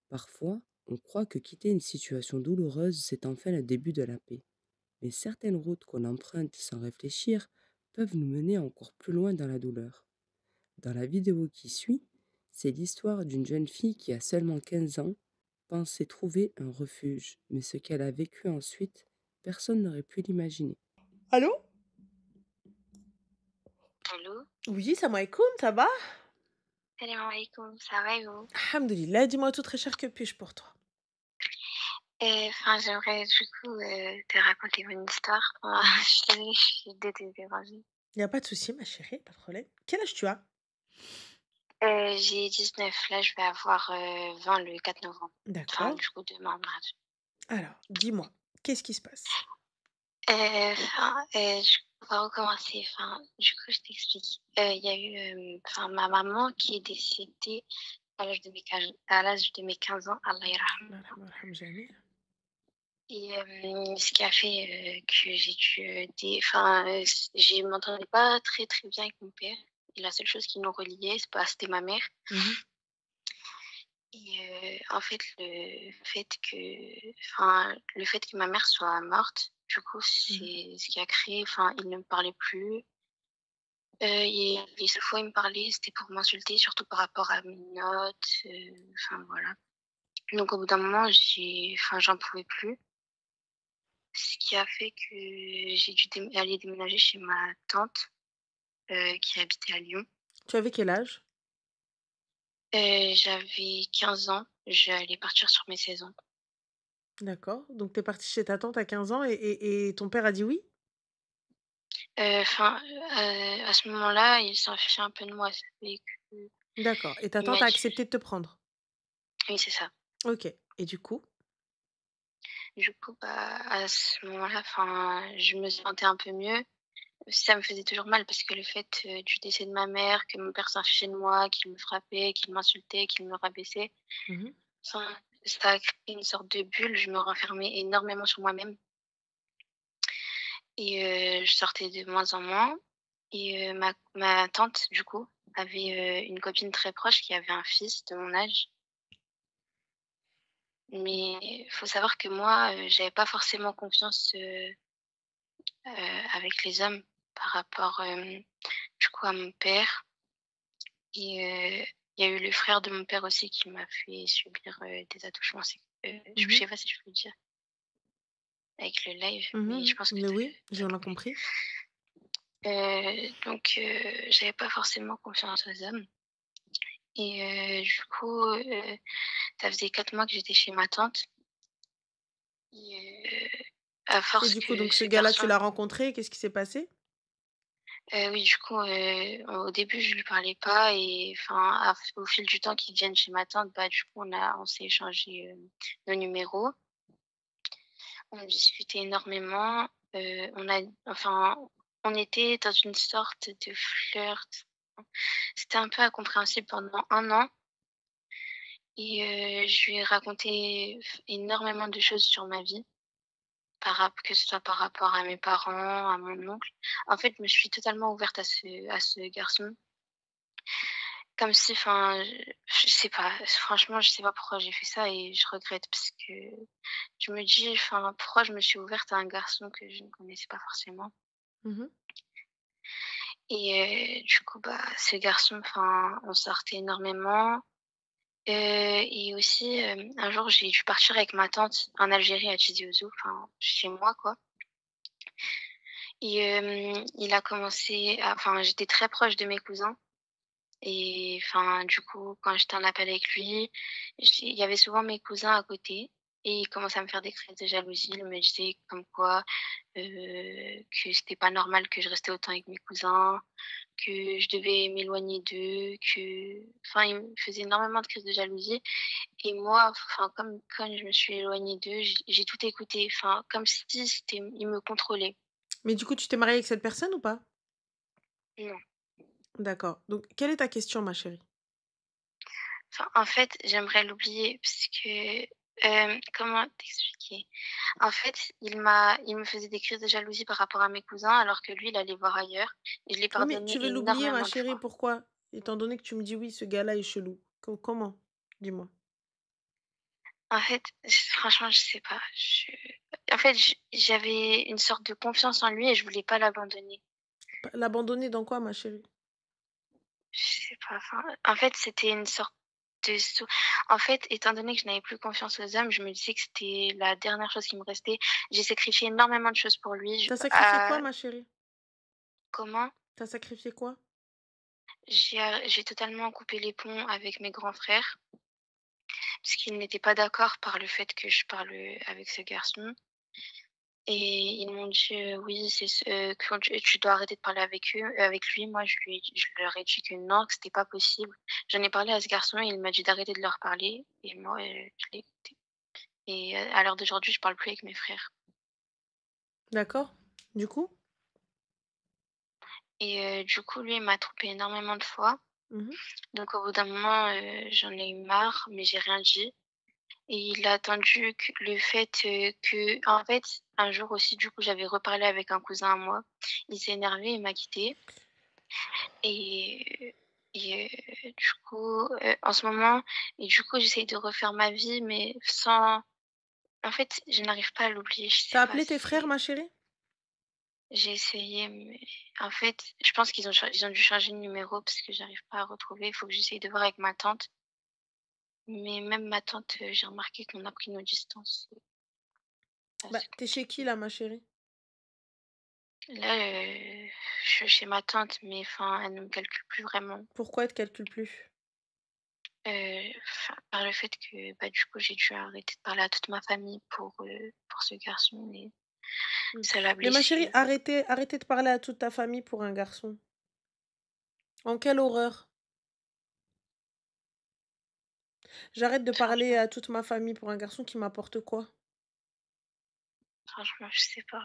Parfois, on croit que quitter une situation douloureuse, c'est enfin le début de la paix. Mais certaines routes qu'on emprunte sans réfléchir peuvent nous mener encore plus loin dans la douleur. Dans la vidéo qui suit, c'est l'histoire d'une jeune fille qui a seulement 15 ans pensait trouver un refuge, mais ce qu'elle a vécu ensuite, personne n'aurait pu l'imaginer. Allô? Allô? Oui, salam alaikum, ça va? Salam alaikum, ça va et vous? Alhamdoulilah, dis-moi tout très cher, que puis-je pour toi? J'aimerais du coup te raconter mon histoire. Je suis désolée, je suis dérangée. Il y a pas de souci, ma chérie, pas de problème. Quel âge tu as? J'ai 19, là je vais avoir 20 le 4 novembre. Enfin, D'accord. du coup, demain, mardi. Alors, dis-moi, qu'est-ce qui se passe? On va recommencer. Enfin, du coup, je t'explique. Il y a eu ma maman qui est décédée à l'âge de mes 15 ans, Allah yarham. Allah yarhamha wa yarham jami'. Et ce qui a fait, que j'ai dû, je m'entendais pas très, très bien avec mon père et la seule chose qui nous reliait, c'était ma mère Mmh. et en fait, le fait que ma mère soit morte, du coup, Mmh. c'est ce qui a créé il ne me parlait plus, et les seules fois où il me parlait, c'était pour m'insulter, surtout par rapport à mes notes, voilà. Donc au bout d'un moment, j'en pouvais plus. Ce qui a fait que j'ai dû aller déménager chez ma tante, qui habitait à Lyon. Tu avais quel âge? J'avais 15 ans, j'allais partir sur mes 16 ans. D'accord, donc tu es partie chez ta tante à 15 ans et ton père a dit oui? À ce moment-là, il s'en fichait un peu de moi. Ça fait que D'accord, et ta il tante m'a a dit accepté de te prendre? oui, c'est ça. OK, et du coup? Du coup, à ce moment-là, je me sentais un peu mieux. Ça me faisait toujours mal parce que le fait, du décès de ma mère, que mon père s'en fichait de moi, qu'il me frappait, qu'il m'insultait, qu'il me rabaissait. Mmh. Enfin, ça a créé une sorte de bulle, je me renfermais énormément sur moi-même et je sortais de moins en moins et ma tante, du coup, avait, une copine très proche qui avait un fils de mon âge. Mais il faut savoir que moi, j'avais pas forcément confiance, avec les hommes par rapport, du coup, à mon père et il y a eu le frère de mon père aussi qui m'a fait subir, des attouchements je Mmh. sais pas si je peux le dire avec le live, mais je Mmh. pense que Mais oui, tu as j'en ai compris. compris. J'avais pas forcément confiance aux hommes et du coup, ça faisait 4 mois que j'étais chez ma tante et à Et force du coup, que donc ce ce gars-là, tu garçon l'as rencontré, qu'est-ce qui s'est passé? oui, du coup, au début, je lui parlais pas et au fil du temps qu'il vienne chez ma tante, du coup, on s'est échangé, nos numéros. On discutait énormément, on était dans une sorte de flirt. C'était un peu incompréhensible pendant 1 an. Et je lui ai raconté énormément de choses sur ma vie, que ce soit par rapport à mes parents, à mon oncle. En fait, je me suis totalement ouverte à ce garçon, comme si je sais pas, franchement, je sais pas pourquoi j'ai fait ça et je regrette parce que je me dis, pourquoi je me suis ouverte à un garçon que je ne connaissais pas forcément Mmh. et du coup, ce garçon, on sortait énormément. Et aussi, un jour, j'ai dû partir avec ma tante en Algérie, à Tizi Ouzou, chez moi, quoi. Et il a commencé j'étais très proche de mes cousins et du coup, quand j'étais en appel avec lui, il y avait souvent mes cousins à côté et il commençait à me faire des crises de jalousie. Il me disait comme quoi, que c'était pas normal que je restais autant avec mes cousins, que je devais m'éloigner d'eux, il me faisait énormément de crises de jalousie et moi, comme quand je me suis éloignée d'eux, j'ai tout écouté, comme si ils me contrôlaient. Mais du coup, tu t'es mariée avec cette personne ou pas? Non. D'accord, donc quelle est ta question, ma chérie? En fait, j'aimerais l'oublier parce que, comment t'expliquer? En fait, il me faisait des crises de jalousie par rapport à mes cousins alors que lui, il allait voir ailleurs et je l'ai Oui, mais pardonné tu veux l'oublier, ma énormément de chérie, fois. pourquoi? Étant donné que tu me dis: «Oui, ce gars-là est chelou». Comment? Dis-moi. En fait, franchement, je sais pas. En fait, j'avais une sorte de confiance en lui et je voulais pas l'abandonner. L'abandonner dans quoi, ma chérie? Je sais pas, enfin, en fait, c'était une sorte de sau en fait, étant donné que je n'avais plus confiance aux hommes, je me disais que c'était la dernière chose qui me restait. J'ai sacrifié énormément de choses pour lui, T'as sacrifié quoi, ma chérie? comment? T'as sacrifié quoi? J'ai totalement coupé les ponts avec mes grands frères, parce qu'ils n'étaient pas d'accord par le fait que je parle, avec ce garçon et ils m'ont dit, «Oui, c'est ce quand tu dois arrêter de parler avec eux avec lui». Moi, je leur ai dit que non, que c'était pas possible. J'en ai parlé à ce garçon et il m'a dit d'arrêter de leur parler et moi, je l'ai écouté et à l'heure d'aujourd'hui, je parle plus avec mes frères D'accord. Du coup? et du coup, lui, il m'a trompée énormément de fois. Mmh. Donc au bout d'un moment, j'en ai eu marre, mais j'ai rien dit. Et il a attendu que le fait, en fait, un jour aussi, du coup, j'avais reparlé avec un cousin à moi. Il s'est énervé, il m'a quittée et du coup, en ce moment j'essaye de refaire ma vie, mais sans en fait, je n'arrive pas à l'oublier, je sais Tu pas, appelé tes frères, ma chérie? j'ai essayé, mais en fait, je pense ils ont dû changer de numéro parce que j'arrive pas à retrouver. Il faut que j'essaye de voir avec ma tante, mais même ma tante, j'ai remarqué qu'on a pris nos distances, c'est Bah, assez tu chez qui compliqué. là, ma chérie? Là, je suis chez ma tante, mais enfin, elle ne me calcule plus vraiment. Pourquoi elle te calcule plus? Enfin, par le fait que, bah, du coup, j'ai dû arrêter de parler à toute ma famille pour ce garçon et Mmh. ça l'a Mais ma chérie, blessée. arrêtez de parler à toute ta famille pour un garçon. En quelle horreur! J'arrête de parler Franchement à toute ma famille pour un garçon qui m'apporte quoi? franchement, je sais pas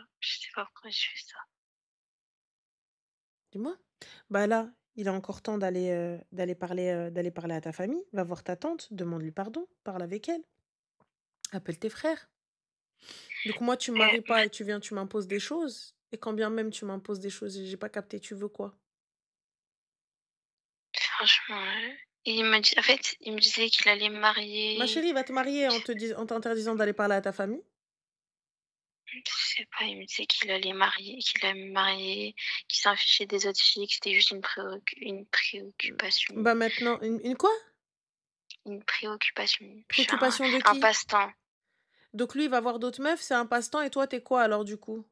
pourquoi je fais ça. Dis-moi? Bah là, il est encore temps d'aller parler à ta famille. Va voir ta tante, demande-lui pardon, parle avec elle, appelle tes frères. Donc moi, tu me maries Ma pas et tu viens, tu m'imposes des choses. Et quand bien même tu m'imposes des choses et j'ai pas capté, tu veux quoi? franchement, et en fait, il me disait qu'il allait me Ma marier. chérie, va te marier en t'interdisant d'aller parler à ta famille. Je sais pas, il me disait qu'il allait me marier, qu'il s'en fichait des autres filles, que c'était juste une préoccupation. Bah maintenant, une quoi? Une préoccupation, enfin, Préoccupation de un qui? passe-temps. Donc lui, il va voir d'autres meufs, c'est un passe-temps et toi, t'es quoi alors du coup?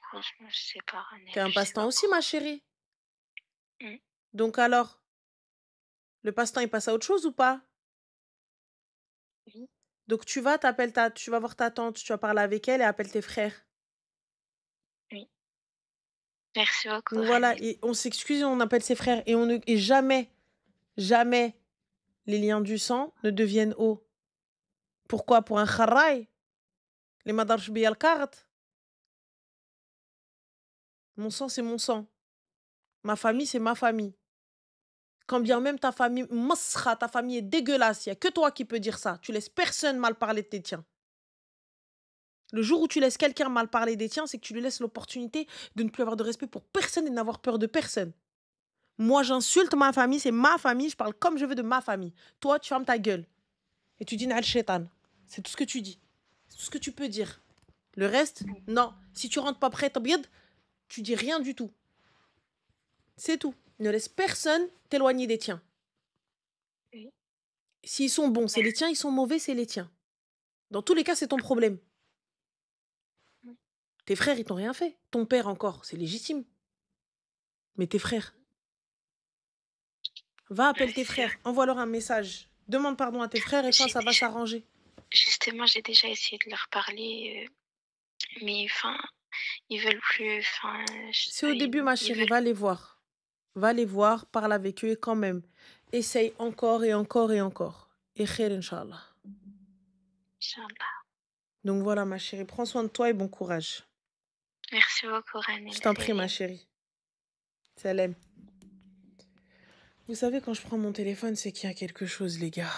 Franchement, je sais pas, T'es Ranel, un je sais passe-temps pas aussi, ma pourquoi. chérie. Mmh, Donc alors, le passe-temps, il passe à autre chose ou pas? oui, Donc tu vas voir ta tante, tu vas parler avec elle et appelle tes frères. oui. Merci beaucoup, Donc voilà, Ranel. et on s'excuse et on appelle ses frères et jamais, jamais les liens du sang ne deviennent eau. Pourquoi? Pour un kharraï? Les madarch biyal carte. Mon sang, c'est mon sang. Ma famille, c'est ma famille. Quand bien Oui, même ta famille, masra, ta famille est dégueulasse, il y a que toi qui peux dire ça. Tu laisses personne mal parler de tes tiens. Le jour où tu laisses quelqu'un mal parler des tiens, c'est que tu lui laisses l'opportunité de ne plus avoir de respect pour personne et de n'avoir peur de personne. Moi, j'insulte ma famille, c'est ma famille, je parle comme je veux de ma famille. Toi, tu fermes ta gueule et tu dis Nal Shaitan. C'est tout ce que tu dis. C'est tout ce que tu peux dire. Le reste, mmh, non. Si tu rentres pas prêt, t'abiyad, tu dis rien du tout. C'est tout. Ne laisse personne t'éloigner des tiens. oui, S'ils sont bons, c'est les merci. tiens, ils sont mauvais, c'est les tiens. Dans tous les cas, c'est ton problème. Mmh, Tes frères, ils t'ont rien fait. Ton père encore, c'est légitime. Mais tes frères, va, appelle tes merci. frères, envoie-leur un message. Demande pardon à tes frères et J'ai ça va déjà s'arranger. Justement, j'ai déjà essayé de leur parler, mais enfin, ils veulent plus, enfin, je sais C'est pas, au début, ma ils chérie, veulent va les voir. Va les voir, parle avec eux et quand même, essaye encore et encore et encore. Et khair, Inch'Allah. Inch'Allah. Donc voilà, ma chérie, prends soin de toi et bon courage. Merci beaucoup, Je Ranel, t'en prie, ma Selem. chérie. Salam. Vous savez, quand je prends mon téléphone, c'est qu'il y a quelque chose, les gars.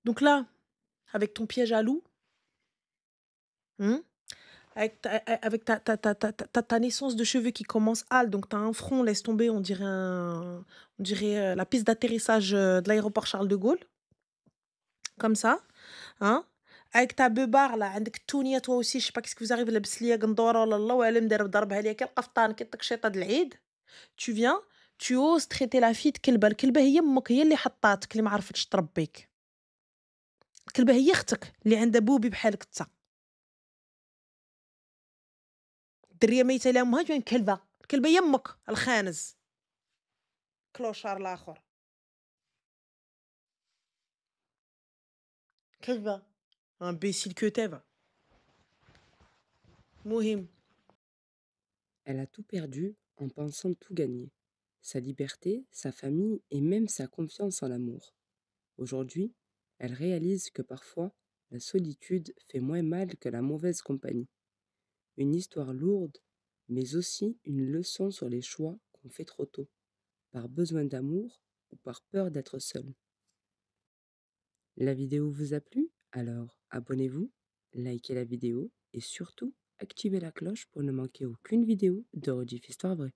Donc là, avec ton piège à loup, hmm, avec ta naissance de cheveux qui commence hâle, donc tu as un front, laisse tomber, on dirait la piste d'atterrissage de l'aéroport Charles de Gaulle, comme ça. Hein. Avec ta beubare là, عندك التونية toi aussi, je sais pas qu'est-ce qui vous arrive, لابس ليا قندورة ولا الله أعلم داير ضربها ليا كي القفطان كي التقشيطة د العيد. Tu viens, tu oses traiter la fille de كلبة، الكلبة هي أمك، هي اللي حطاتك، اللي ما عرفتش تربيك. الكلبة هي أختك اللي عندها بوبي بحالك نتا. الدرية ميتة لها أمها تبان كلبة، الكلبة هي أمك الخانز. كلوشار الآخر. كلبة. imbécile que t'es va. مهم. Elle a tout perdu en pensant tout gagner. Sa liberté, sa famille et même sa confiance en l'amour. Aujourd'hui, elle réalise que parfois, la solitude fait moins mal que la mauvaise compagnie. Une histoire lourde, mais aussi une leçon sur les choix qu'on fait trop tôt, par besoin d'amour ou par peur d'être seul. La vidéo vous a plu? Alors abonnez-vous, likez la vidéo et surtout activez la cloche pour ne manquer aucune vidéo de Rediff Histoire Vraie.